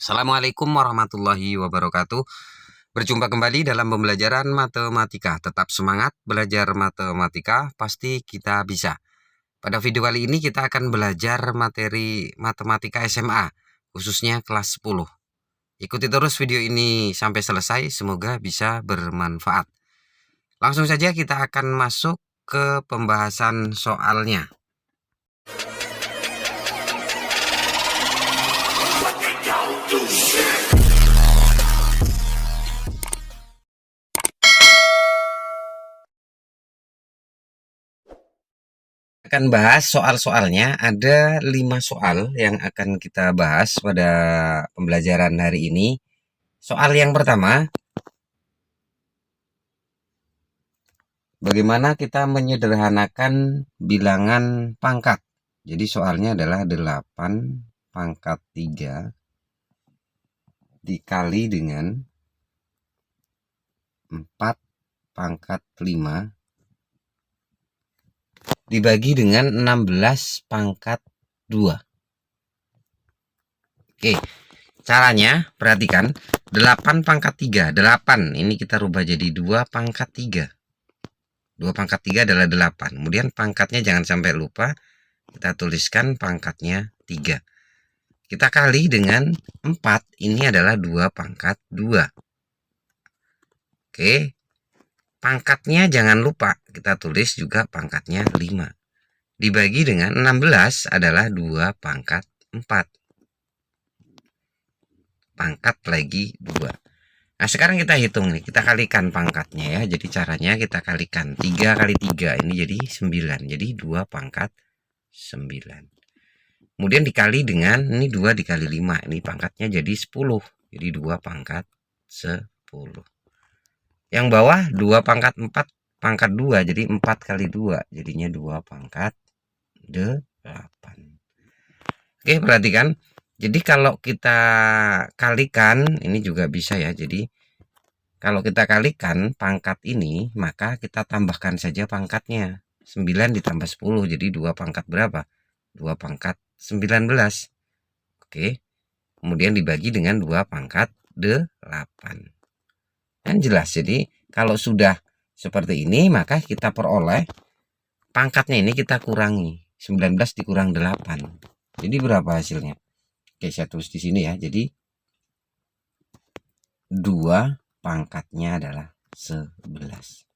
Assalamualaikum warahmatullahi wabarakatuh. Berjumpa kembali dalam pembelajaran matematika. Tetap semangat belajar matematika, pasti kita bisa. Pada video kali ini kita akan belajar materi matematika SMA, khususnya kelas 10. Ikuti terus video ini sampai selesai, semoga bisa bermanfaat. Langsung saja kita akan masuk ke pembahasan soalnya. Akan bahas soal-soalnya, ada 5 soal yang akan kita bahas pada pembelajaran hari ini. Soal yang pertama, bagaimana kita menyederhanakan bilangan pangkat. Jadi soalnya adalah 8 pangkat 3 dikali dengan 4 pangkat 5 dibagi dengan 16 pangkat 2. Oke, caranya perhatikan, 8 pangkat 3, 8 ini kita rubah jadi 2 pangkat 3. 2 pangkat 3 adalah 8. Kemudian pangkatnya jangan sampai lupa, kita tuliskan pangkatnya 3. Kita kali dengan 4, ini adalah 2 pangkat 2. Oke, pangkatnya jangan lupa, kita tulis juga pangkatnya 5. Dibagi dengan 16 adalah 2 pangkat 4. Pangkat lagi 2. Nah, sekarang kita hitung nih, kita kalikan pangkatnya ya. Jadi caranya kita kalikan 3 kali 3, ini jadi 9. Jadi 2 pangkat 9. Kemudian dikali dengan, ini 2 dikali 5, ini pangkatnya jadi 10. Jadi 2 pangkat 10. Yang bawah 2 pangkat 4 pangkat 2, jadi 4 kali 2, jadinya 2 pangkat 8. Oke, perhatikan. Jadi kalau kita kalikan, ini juga bisa ya. Jadi kalau kita kalikan pangkat ini, maka kita tambahkan saja pangkatnya. 9 ditambah 10, jadi 2 pangkat berapa? 2 pangkat 19. Oke. Kemudian dibagi dengan 2 pangkat 8. Kan jelas. Jadi kalau sudah seperti ini, maka kita peroleh pangkatnya ini kita kurangi. 19 dikurang 8. Jadi berapa hasilnya? Oke, saya tulis di sini ya. Jadi 2 pangkatnya adalah 11.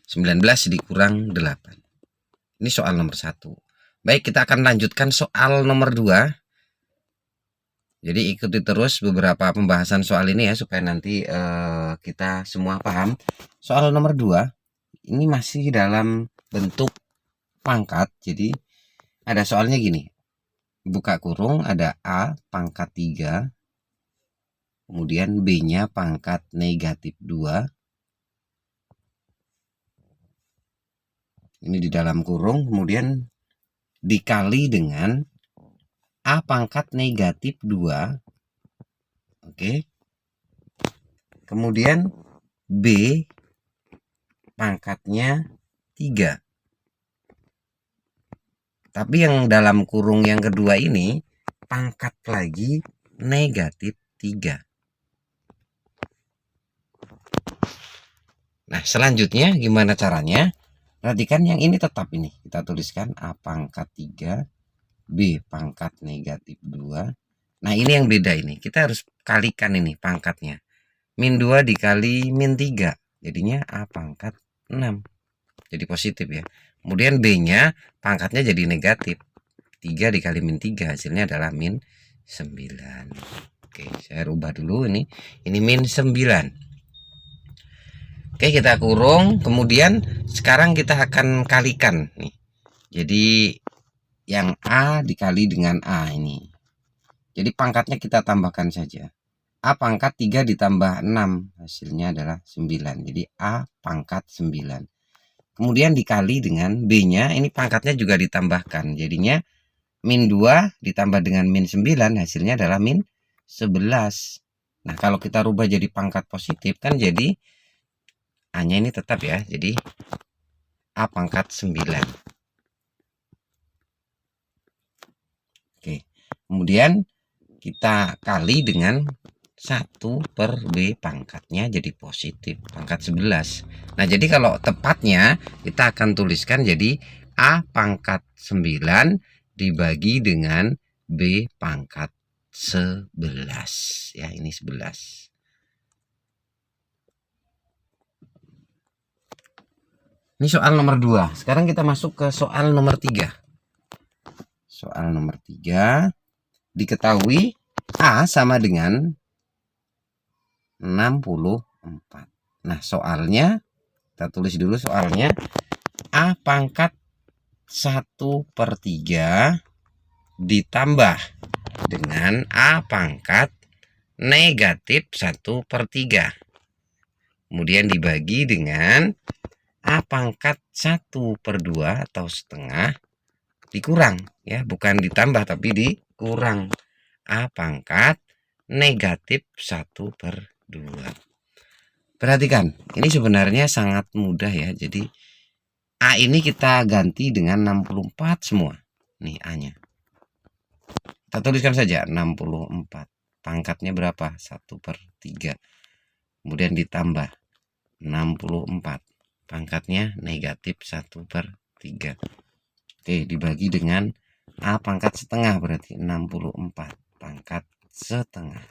19 dikurang 8. Ini soal nomor 1. Baik, kita akan lanjutkan soal nomor 2. Jadi ikuti terus beberapa pembahasan soal ini ya, supaya nanti kita semua paham. Soal nomor 2, ini masih dalam bentuk pangkat. Jadi ada soalnya gini. Buka kurung, ada A pangkat 3. Kemudian B-nya pangkat negatif 2. Ini di dalam kurung, kemudian dikali dengan A pangkat negatif 2. Oke. Kemudian B pangkatnya 3. Tapi yang dalam kurung yang kedua ini pangkat lagi negatif 3. Nah, selanjutnya gimana caranya? Perhatikan yang ini tetap ini. Kita tuliskan A pangkat 3, B pangkat negatif 2. Nah, ini yang beda ini. Kita harus kalikan ini pangkatnya. Min 2 dikali min 3. Jadinya A pangkat 6. Jadi positif ya. Kemudian B-nya pangkatnya jadi negatif. 3 dikali min 3 hasilnya adalah min 9. Oke, saya rubah dulu ini. Ini min 9. Oke, kita kurung. Kemudian sekarang kita akan kalikan nih. Jadi yang A dikali dengan A ini. Jadi pangkatnya kita tambahkan saja. A pangkat 3 ditambah 6. Hasilnya adalah 9. Jadi A pangkat 9. Kemudian dikali dengan B-nya. Ini pangkatnya juga ditambahkan. Jadinya min 2 ditambah dengan min 9. Hasilnya adalah min 11. Nah, kalau kita rubah jadi pangkat positif kan jadi A-nya ini tetap ya. Jadi A pangkat 9. Oke. Kemudian kita kali dengan 1 per B pangkatnya jadi positif, pangkat 11. Nah, jadi kalau tepatnya kita akan tuliskan jadi A pangkat 9 dibagi dengan B pangkat 11. Ya, ini 11. Ini soal nomor 2. Sekarang kita masuk ke soal nomor 3. Soal nomor 3. Diketahui A sama dengan 64. Nah, soalnya kita tulis dulu soalnya. A pangkat 1/3 ditambah dengan A pangkat negatif 1/3. Kemudian dibagi dengan A pangkat 1/2 atau setengah dikurang, ya, bukan ditambah tapi dikurang, A pangkat negatif 1/2. Perhatikan, ini sebenarnya sangat mudah ya. Jadi A ini kita ganti dengan 64 semua. Nih A-nya. Kita tuliskan saja 64. Pangkatnya berapa? 1/3. Kemudian ditambah 64. Pangkatnya negatif 1/3. Oke, dibagi dengan A pangkat setengah, berarti 64 pangkat setengah.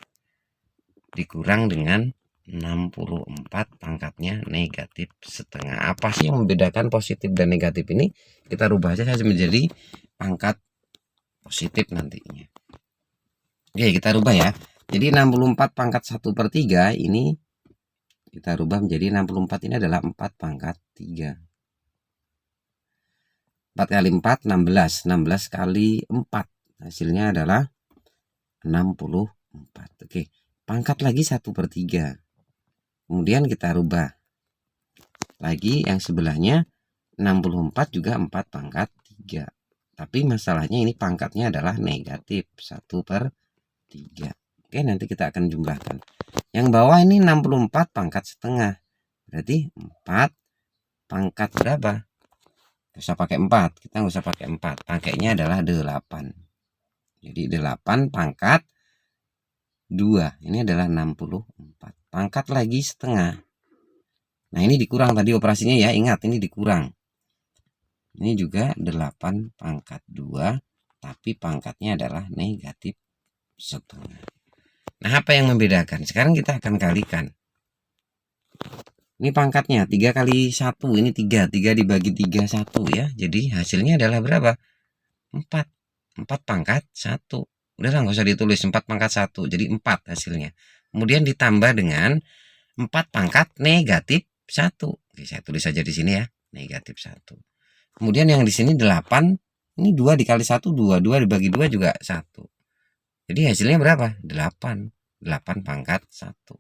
Dikurang dengan 64 pangkatnya negatif setengah. Apa sih yang membedakan positif dan negatif ini? Kita rubah saja menjadi pangkat positif nantinya. Oke, kita rubah ya. Jadi 64 pangkat 1/3 ini kita rubah menjadi 64 ini adalah 4 pangkat 3. 4 kali 4 16. 16 kali 4 hasilnya adalah 64. Oke, pangkat lagi 1/3. Kemudian kita rubah lagi yang sebelahnya 64 juga 4 pangkat 3. Tapi masalahnya ini pangkatnya adalah negatif 1/3. Oke, nanti kita akan jumlahkan. Yang bawah ini 64 pangkat setengah. Berarti 4 pangkat berapa? Nggak usah pakai 4. Kita nggak usah pakai 4. Pangkatnya adalah 8. Jadi 8 pangkat 2. Ini adalah 64. Pangkat lagi setengah. Nah, ini dikurang tadi operasinya ya. Ingat, ini dikurang. Ini juga 8 pangkat 2. Tapi pangkatnya adalah negatif setengah. Nah, apa yang membedakan? Sekarang kita akan kalikan. Ini pangkatnya 3 kali 1. Ini 3. 3 dibagi 3 1 ya. Jadi hasilnya adalah berapa? 4. 4 pangkat 1. Udah lah, nggak usah ditulis 4 pangkat 1. Jadi 4 hasilnya. Kemudian ditambah dengan 4 pangkat negatif 1. Oke, saya tulis saja di sini ya. Negatif 1. Kemudian yang di sini 8. Ini 2 dikali 1 2. 2 dibagi 2 juga 1. Jadi hasilnya berapa? 8. 8 pangkat 1.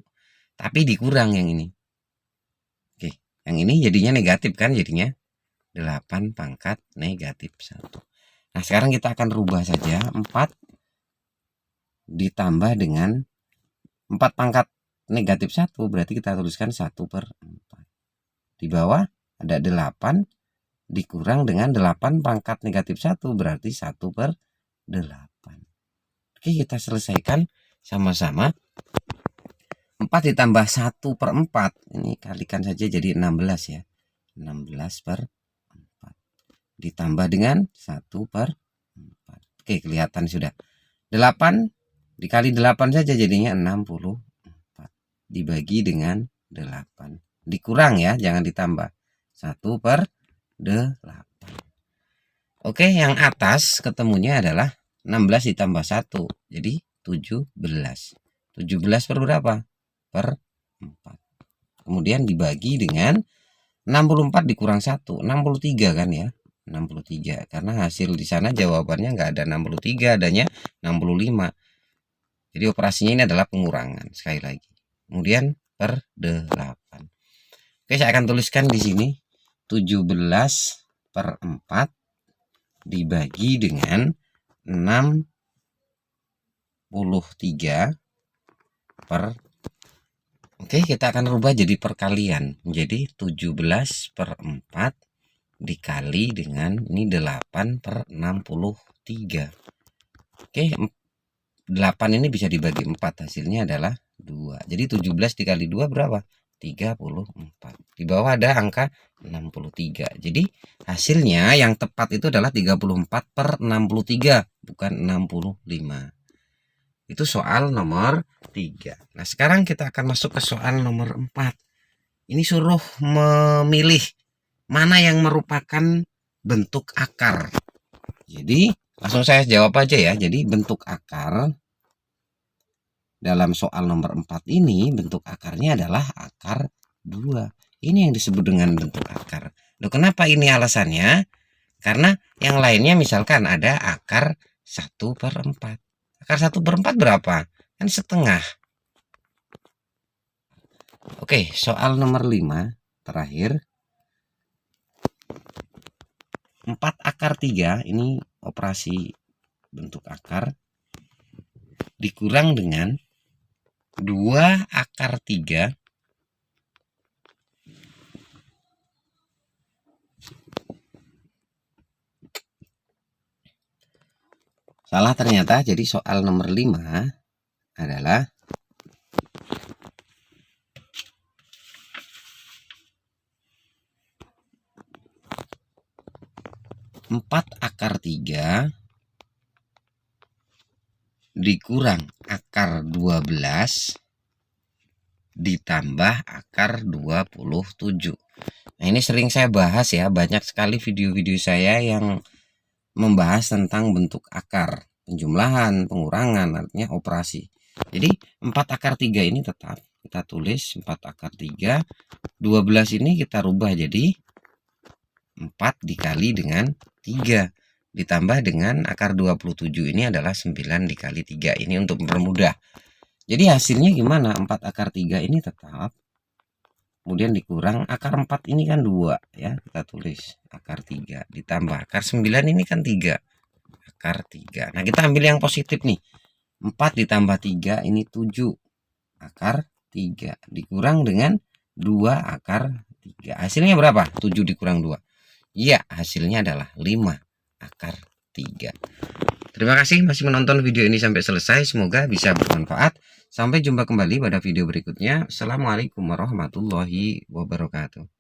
Tapi dikurang yang ini. Oke, yang ini jadinya negatif kan jadinya. 8 pangkat negatif 1. Nah, sekarang kita akan rubah saja. 4 ditambah dengan 4 pangkat negatif 1. Berarti kita tuliskan 1/4. Di bawah ada 8 dikurang dengan 8 pangkat negatif 1. Berarti 1/8. Oke, kita selesaikan sama-sama. 4 ditambah 1/4. Ini kalikan saja jadi 16 ya. 16/4. Ditambah dengan 1/4. Oke, kelihatan sudah. 8 dikali 8 saja jadinya 64. Dibagi dengan 8. Dikurang ya, jangan ditambah. 1/8. Oke, yang atas ketemunya adalah 16 ditambah 1. Jadi 17. 17 per berapa? Per 4. Kemudian dibagi dengan 64 dikurang 1. 63 kan ya? 63. Karena hasil di sana jawabannya nggak ada 63, adanya 65. Jadi operasinya ini adalah pengurangan. Sekali lagi. Kemudian per 8. Oke, saya akan tuliskan di sini 17/4 dibagi dengan 63 per. Oke, kita akan rubah jadi perkalian. Jadi 17/4 dikali dengan ini 8/63. Oke, 8 ini bisa dibagi 4, hasilnya adalah 2. Jadi 17 dikali 2 berapa? 34. Di bawah ada angka 63. Jadi hasilnya yang tepat itu adalah 34/63, bukan 65. Itu soal nomor 3. Nah, sekarang kita akan masuk ke soal nomor 4. Ini suruh memilih mana yang merupakan bentuk akar. Jadi langsung saya jawab aja ya. Jadi bentuk akar dalam soal nomor 4 ini, bentuk akarnya adalah akar 2. Ini yang disebut dengan bentuk akar. Loh, kenapa ini alasannya? Karena yang lainnya misalkan ada akar 1/4. Akar 1/4 berapa? Kan setengah. Oke, soal nomor 5 terakhir. 4 akar 3 ini operasi bentuk akar dikurang dengan 2 akar 3 salah ternyata. Jadi soal nomor 5 adalah 4 akar 3 dikurang akar 12 ditambah akar 27. Nah, ini sering saya bahas ya, banyak sekali video-video saya yang membahas tentang bentuk akar, penjumlahan, pengurangan, artinya operasi. Jadi 4 akar 3 ini tetap kita tulis 4 akar 3, 12 ini kita rubah jadi 4 dikali dengan 3 ditambah dengan akar 27 ini adalah 9 dikali 3. Ini untuk mempermudah. Jadi hasilnya gimana? 4 akar 3 ini tetap. Kemudian dikurang akar 4 ini kan 2 ya. Kita tulis akar 3 ditambah akar 9 ini kan 3. Akar 3. Nah, kita ambil yang positif nih. 4 ditambah 3 ini 7 akar 3 dikurang dengan 2 akar 3. Hasilnya berapa? 7 dikurang 2. Ya, hasilnya adalah 5 akar 3. Terima kasih masih menonton video ini sampai selesai. Semoga bisa bermanfaat. Sampai jumpa kembali pada video berikutnya. Assalamualaikum warahmatullahi wabarakatuh.